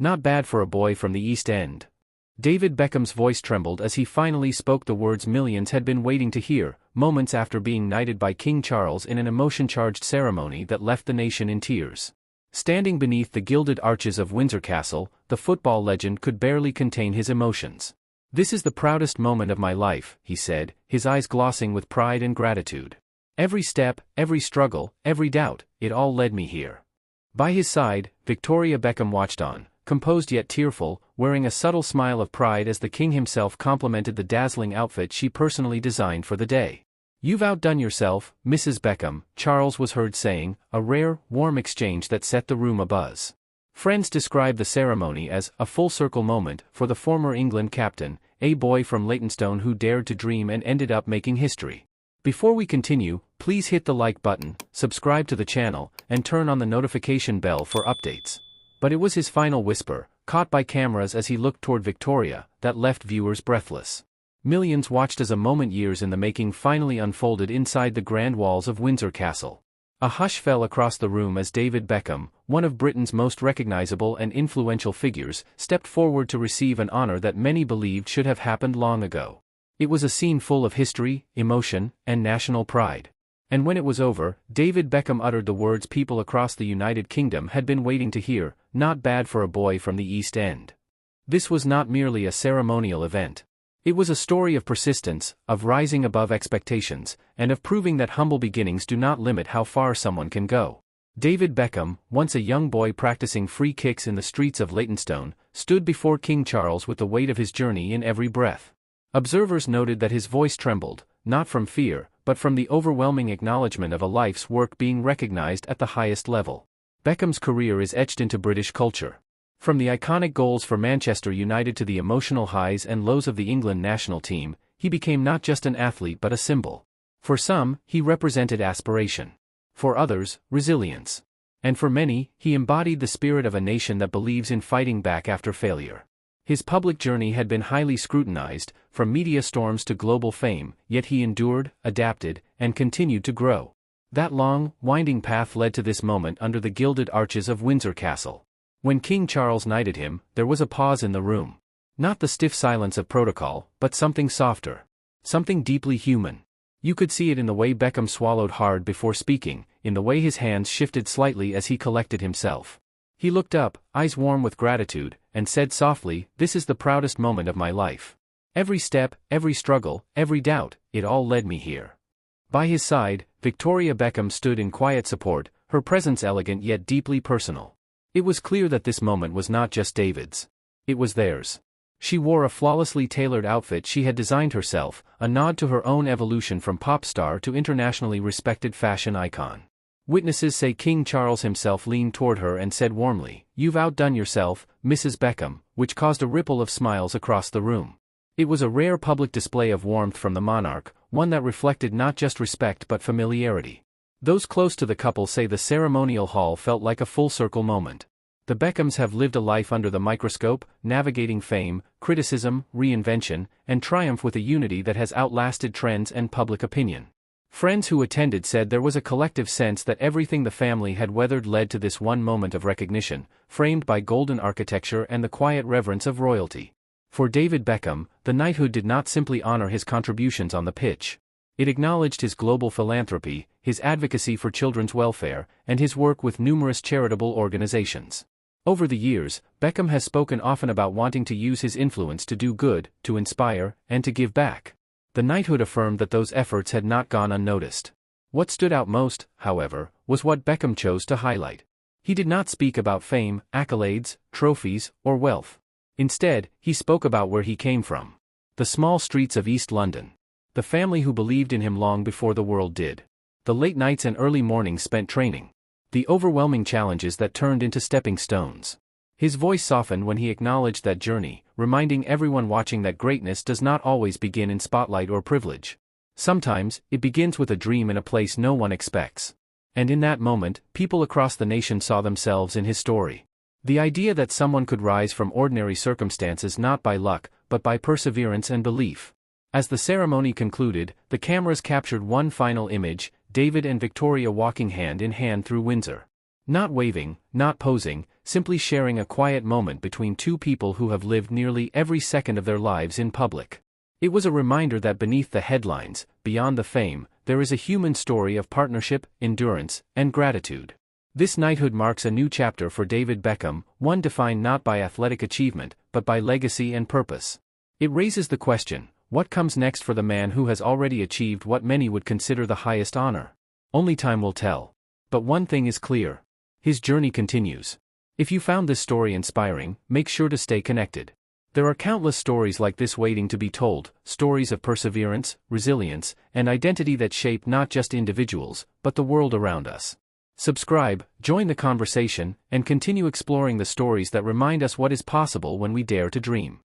Not bad for a boy from the East End. David Beckham's voice trembled as he finally spoke the words millions had been waiting to hear, moments after being knighted by King Charles in an emotion-charged ceremony that left the nation in tears. Standing beneath the gilded arches of Windsor Castle, the football legend could barely contain his emotions. "This is the proudest moment of my life," he said, his eyes glossing with pride and gratitude. "Every step, every struggle, every doubt, it all led me here." By his side, Victoria Beckham watched on, composed yet tearful, wearing a subtle smile of pride as the king himself complimented the dazzling outfit she personally designed for the day. "You've outdone yourself, Mrs. Beckham," Charles was heard saying, a rare, warm exchange that set the room abuzz. Friends describe the ceremony as a full-circle moment for the former England captain, a boy from Leytonstone who dared to dream and ended up making history. Before we continue, please hit the like button, subscribe to the channel, and turn on the notification bell for updates. But it was his final whisper, caught by cameras as he looked toward Victoria, that left viewers breathless. Millions watched as a moment years in the making finally unfolded inside the grand walls of Windsor Castle. A hush fell across the room as David Beckham, one of Britain's most recognizable and influential figures, stepped forward to receive an honor that many believed should have happened long ago. It was a scene full of history, emotion, and national pride. And when it was over, David Beckham uttered the words people across the United Kingdom had been waiting to hear, "Not bad for a boy from the East End." This was not merely a ceremonial event. It was a story of persistence, of rising above expectations, and of proving that humble beginnings do not limit how far someone can go. David Beckham, once a young boy practicing free kicks in the streets of Leytonstone, stood before King Charles with the weight of his journey in every breath. Observers noted that his voice trembled, not from fear, but from the overwhelming acknowledgement of a life's work being recognized at the highest level. Beckham's career is etched into British culture. From the iconic goals for Manchester United to the emotional highs and lows of the England national team, he became not just an athlete but a symbol. For some, he represented aspiration. For others, resilience. And for many, he embodied the spirit of a nation that believes in fighting back after failure. His public journey had been highly scrutinized, from media storms to global fame, yet he endured, adapted, and continued to grow. That long, winding path led to this moment under the gilded arches of Windsor Castle. When King Charles knighted him, there was a pause in the room. Not the stiff silence of protocol, but something softer. Something deeply human. You could see it in the way Beckham swallowed hard before speaking, in the way his hands shifted slightly as he collected himself. He looked up, eyes warm with gratitude, and said softly, "This is the proudest moment of my life. Every step, every struggle, every doubt, it all led me here." By his side, Victoria Beckham stood in quiet support, her presence elegant yet deeply personal. It was clear that this moment was not just David's. It was theirs. She wore a flawlessly tailored outfit she had designed herself, a nod to her own evolution from pop star to internationally respected fashion icon. Witnesses say King Charles himself leaned toward her and said warmly, "You've outdone yourself, Mrs. Beckham," which caused a ripple of smiles across the room. It was a rare public display of warmth from the monarch, one that reflected not just respect but familiarity. Those close to the couple say the ceremonial hall felt like a full-circle moment. The Beckhams have lived a life under the microscope, navigating fame, criticism, reinvention, and triumph with a unity that has outlasted trends and public opinion. Friends who attended said there was a collective sense that everything the family had weathered led to this one moment of recognition, framed by golden architecture and the quiet reverence of royalty. For David Beckham, the knighthood did not simply honor his contributions on the pitch. It acknowledged his global philanthropy, his advocacy for children's welfare, and his work with numerous charitable organizations. Over the years, Beckham has spoken often about wanting to use his influence to do good, to inspire, and to give back. The knighthood affirmed that those efforts had not gone unnoticed. What stood out most, however, was what Beckham chose to highlight. He did not speak about fame, accolades, trophies, or wealth. Instead, he spoke about where he came from. The small streets of East London. The family who believed in him long before the world did. The late nights and early mornings spent training. The overwhelming challenges that turned into stepping stones. His voice softened when he acknowledged that journey, reminding everyone watching that greatness does not always begin in spotlight or privilege. Sometimes, it begins with a dream in a place no one expects. And in that moment, people across the nation saw themselves in his story. The idea that someone could rise from ordinary circumstances not by luck, but by perseverance and belief. As the ceremony concluded, the cameras captured one final image, David and Victoria walking hand in hand through Windsor. Not waving, not posing, simply sharing a quiet moment between two people who have lived nearly every second of their lives in public. It was a reminder that beneath the headlines, beyond the fame, there is a human story of partnership, endurance, and gratitude. This knighthood marks a new chapter for David Beckham, one defined not by athletic achievement, but by legacy and purpose. It raises the question, what comes next for the man who has already achieved what many would consider the highest honor? Only time will tell. But one thing is clear. His journey continues. If you found this story inspiring, make sure to stay connected. There are countless stories like this waiting to be told, stories of perseverance, resilience, and identity that shape not just individuals, but the world around us. Subscribe, join the conversation, and continue exploring the stories that remind us what is possible when we dare to dream.